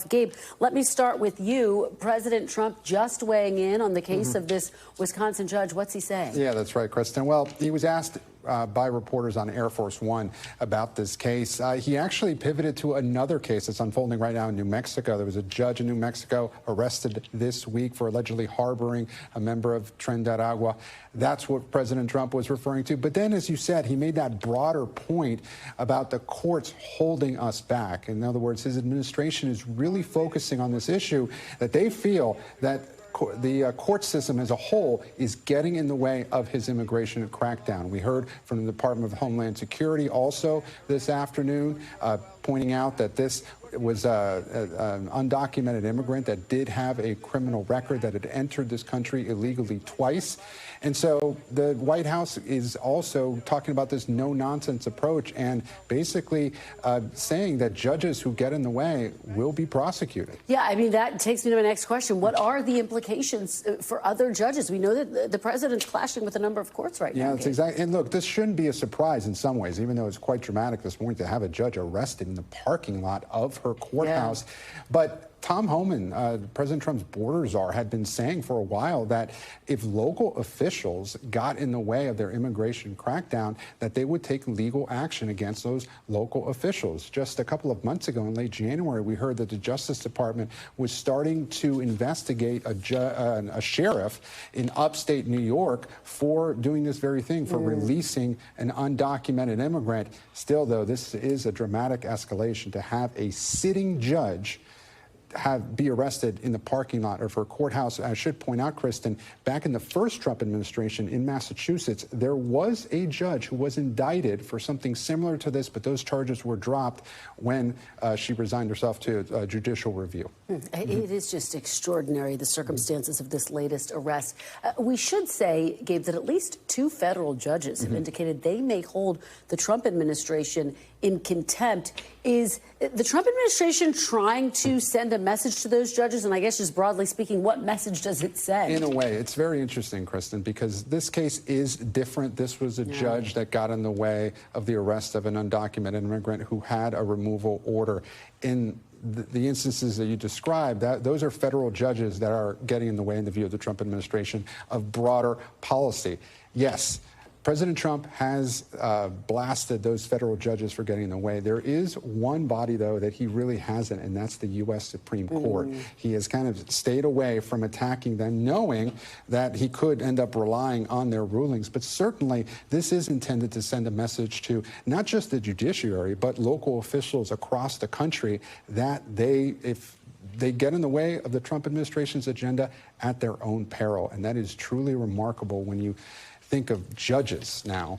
Gabe, let me start with you. President Trump just weighing in on the case of this Wisconsin judge. What's he saying? Yeah, that's right, Kristen. Well, he was asked by reporters on Air Force One about this case. He actually pivoted to another case that's unfolding right now in New Mexico. There was a judge in New Mexico arrested this week for allegedly harboring a member of Tren de Aragua. That's what President Trump was referring to. But then, as you said, he made that broader point about the courts holding us back. In other words, his administration is really focusing on this issue that they feel that the court system as a whole is getting in the way of his immigration crackdown. We heard from the Department of Homeland Security also this afternoon pointing out that this was an undocumented immigrant that did have a criminal record, that had entered this country illegally twice. And so the White House is also talking about this no-nonsense approach and basically saying that judges who get in the way will be prosecuted. Yeah, I mean, that takes me to my next question. What are the implications for other judges? We know that the president's clashing with a number of courts right now. Yeah, that's exactly. And look, this shouldn't be a surprise in some ways, even though it's quite dramatic this morning to have a judge arrested in the parking lot of her courthouse. Yeah. But Tom Homan, President Trump's border czar, had been saying for a while that if local officials got in the way of their immigration crackdown, that they would take legal action against those local officials. Just a couple of months ago, in late January, we heard that the Justice Department was starting to investigate a sheriff in upstate New York for doing this very thing, for releasing an undocumented immigrant. Still, though, this is a dramatic escalation to have a sitting judge be arrested in the parking lot of her courthouse. I should point out, Kristen, back in the first Trump administration in Massachusetts, there was a judge who was indicted for something similar to this, but those charges were dropped when she resigned herself to judicial review. It is just extraordinary, the circumstances of this latest arrest. We should say, Gabe, that at least two federal judges have indicated they may hold the Trump administration in contempt. Is the Trump administration trying to send a message to those judges? And I guess just broadly speaking, what message does it send? In a way, it's very interesting, Kristen, because this case is different. This was a judge that got in the way of the arrest of an undocumented immigrant who had a removal order. In the instances that you described, those are federal judges that are getting in the way, in the view of the Trump administration, of broader policy. Yes, President Trump has blasted those federal judges for getting in the way. There is one body, though, that he really hasn't, and that's the U.S. Supreme Court. He has kind of stayed away from attacking them, knowing that he could end up relying on their rulings. But certainly, this is intended to send a message to not just the judiciary, but local officials across the country that if they get in the way of the Trump administration's agenda at their own peril. And that is truly remarkable when you think of judges now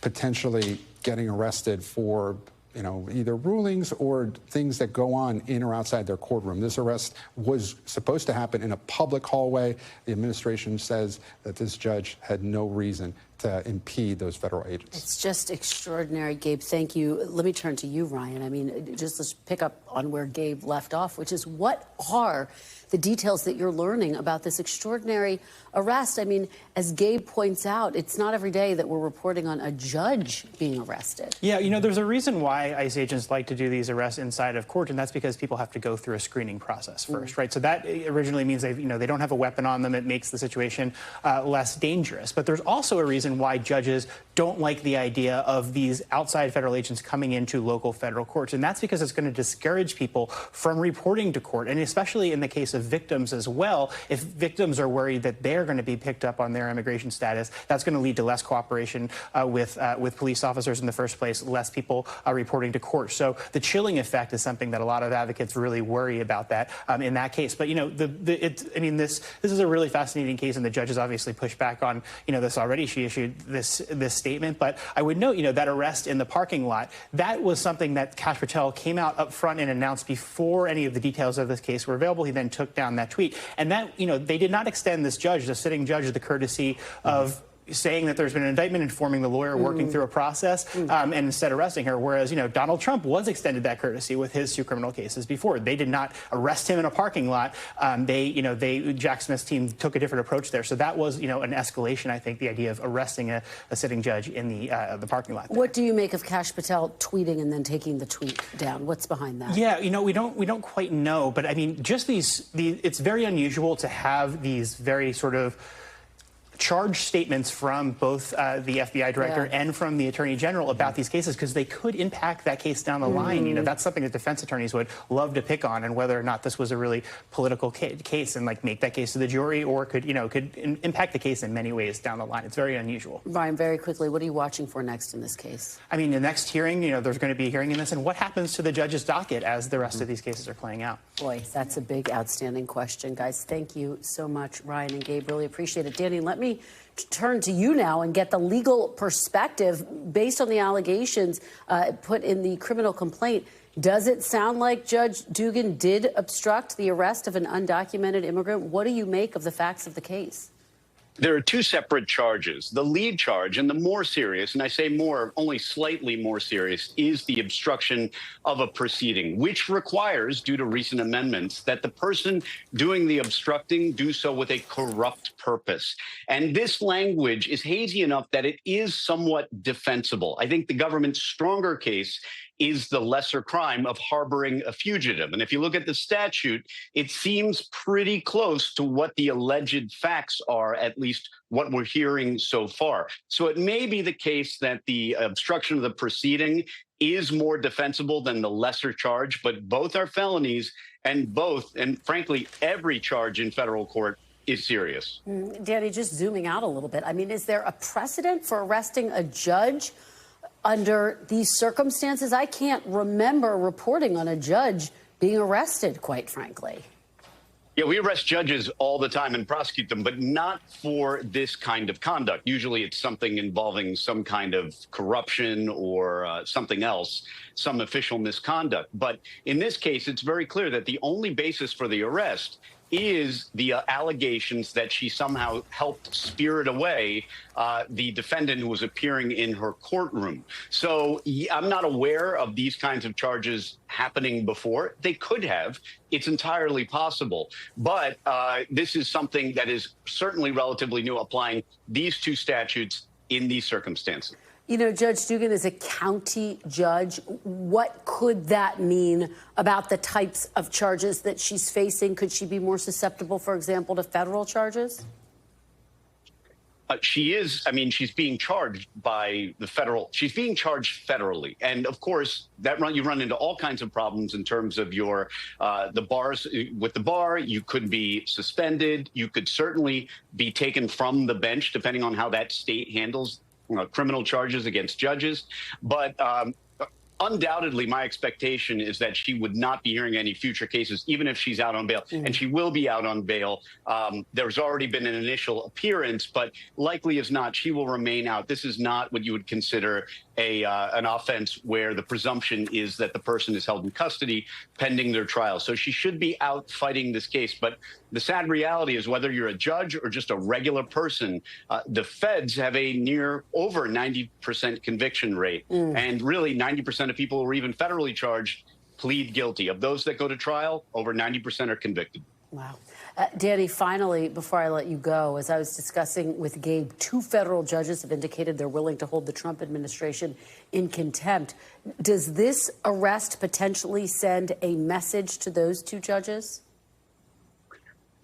potentially getting arrested for, either rulings or things that go on in or outside their courtroom. This arrest was supposed to happen in a public hallway. The administration says that this judge had no reason to impede those federal agents. It's just extraordinary, Gabe. Thank you. Let me turn to you, Ryan. I mean, just let's pick up on where Gabe left off, which is what are the details that you're learning about this extraordinary arrest? I mean, as Gabe points out, it's not every day that we're reporting on a judge being arrested. Yeah, there's a reason why ICE agents like to do these arrests inside of court, and that's because people have to go through a screening process first, right? So that originally means they don't have a weapon on them. It makes the situation less dangerous. But there's also a reason why judges don't like the idea of these outside federal agents coming into local federal courts, and that's because it's going to discourage people from reporting to court, and especially in the case of victims as well. If victims are worried that they're going to be picked up on their immigration status, that's going to lead to less cooperation with police officers in the first place, less people reporting to court. So the chilling effect is something that a lot of advocates really worry about that in that case. But this is a really fascinating case, and the judges obviously pushed back on this already. She issued this statement, but I would note that arrest in the parking lot, that was something that Kash Patel came out up front and announced before any of the details of this case were available. He then took down that tweet, and that they did not extend this judge, the sitting judge, the courtesy of saying that there's been an indictment, informing the lawyer, working through a process, and instead arresting her. Whereas, Donald Trump was extended that courtesy with his 2 criminal cases before. They did not arrest him in a parking lot. Jack Smith's team took a different approach there. So that was, an escalation, I think, the idea of arresting a sitting judge in the parking lot there. What do you make of Kash Patel tweeting and then taking the tweet down? What's behind that? Yeah, we don't quite know. But I mean, just it's very unusual to have these very sort of charged statements from both the FBI director and from the attorney general about these cases, because they could impact that case down the line. That's something that defense attorneys would love to pick on, and whether or not this was a really political case and make that case to the jury, or could impact the case in many ways down the line. It's very unusual. Ryan, very quickly, what are you watching for next in this case? I mean, the next hearing, there's going to be a hearing in this, and what happens to the judge's docket as the rest of these cases are playing out? Boy, that's a big, outstanding question. Guys, thank you so much, Ryan and Gabe. Really appreciate it. Danny, let me turn to you now and get the legal perspective based on the allegations put in the criminal complaint. Does it sound like Judge Dugan did obstruct the arrest of an undocumented immigrant? What do you make of the facts of the case? There are 2 separate charges. The lead charge, and the more serious, and I say more, only slightly more serious, is the obstruction of a proceeding, which requires, due to recent amendments, that the person doing the obstructing do so with a corrupt purpose. And this language is hazy enough that it is somewhat defensible. I think the government's stronger case is the lesser crime of harboring a fugitive. And if you look at the statute, it seems pretty close to what the alleged facts are, at least what we're hearing so far. So it may be the case that the obstruction of the proceeding is more defensible than the lesser charge, but both are felonies, and frankly, every charge in federal court is serious. Danny, just zooming out a little bit, I mean, is there a precedent for arresting a judge under these circumstances? I can't remember reporting on a judge being arrested, quite frankly. Yeah, we arrest judges all the time and prosecute them, but not for this kind of conduct. Usually it's something involving some kind of corruption or something else, some official misconduct. But in this case, it's very clear that the only basis for the arrest is the allegations that she somehow helped spirit away the defendant who was appearing in her courtroom. So I'm not aware of these kinds of charges happening before. They could have. It's entirely possible. But this is something that is certainly relatively new, applying these 2 statutes in these circumstances. Judge Dugan is a county judge. What could that mean about the types of charges that she's facing? Could she be more susceptible, for example, to federal charges? She is. I mean, she's being charged by the federal. She's being charged federally. And of course, you run into all kinds of problems in terms of your the bars. With the bar, you could be suspended. You could certainly be taken from the bench, depending on how that state handles criminal charges against judges. But undoubtedly, my expectation is that she would not be hearing any future cases, even if she's out on bail. And she will be out on bail. There's already been an initial appearance, but likely as not, she will remain out. This is not what you would consider an offense where the presumption is that the person is held in custody pending their trial. So she should be out fighting this case. But the sad reality is, whether you're a judge or just a regular person, the feds have a over 90% conviction rate. And really 90% of people who are even federally charged plead guilty. Of those that go to trial, over 90% are convicted. Wow. Danny, finally, before I let you go, as I was discussing with Gabe, 2 federal judges have indicated they're willing to hold the Trump administration in contempt. Does this arrest potentially send a message to those 2 judges?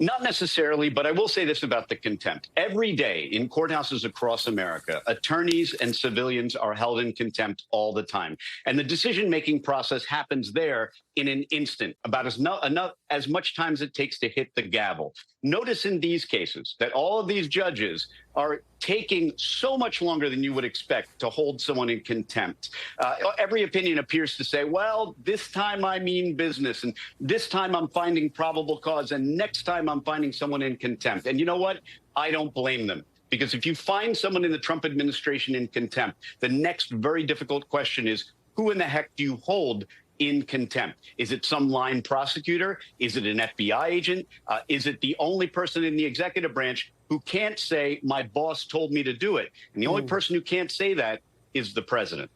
Not necessarily, but I will say this about the contempt. Every day in courthouses across America, attorneys and civilians are held in contempt all the time. And the decision-making process happens there in an instant, about as much time as it takes to hit the gavel. Notice in these cases that all of these judges are taking so much longer than you would expect to hold someone in contempt. Every opinion appears to say, well, this time I mean business, and this time I'm finding probable cause, and next time I'm finding someone in contempt. And you know what? I don't blame them. Because if you find someone in the Trump administration in contempt, the next very difficult question is, who in the heck do you hold in contempt? Is it some line prosecutor? Is it an FBI agent? Is it the only person in the executive branch who can't say, my boss told me to do it. And the only person who can't say that is the president.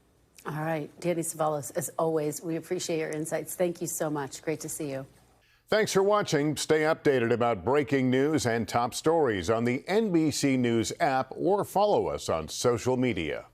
All right. Danny Cevallos, as always, we appreciate your insights. Thank you so much. Great to see you. Thanks for watching. Stay updated about breaking news and top stories on the NBC News app or follow us on social media.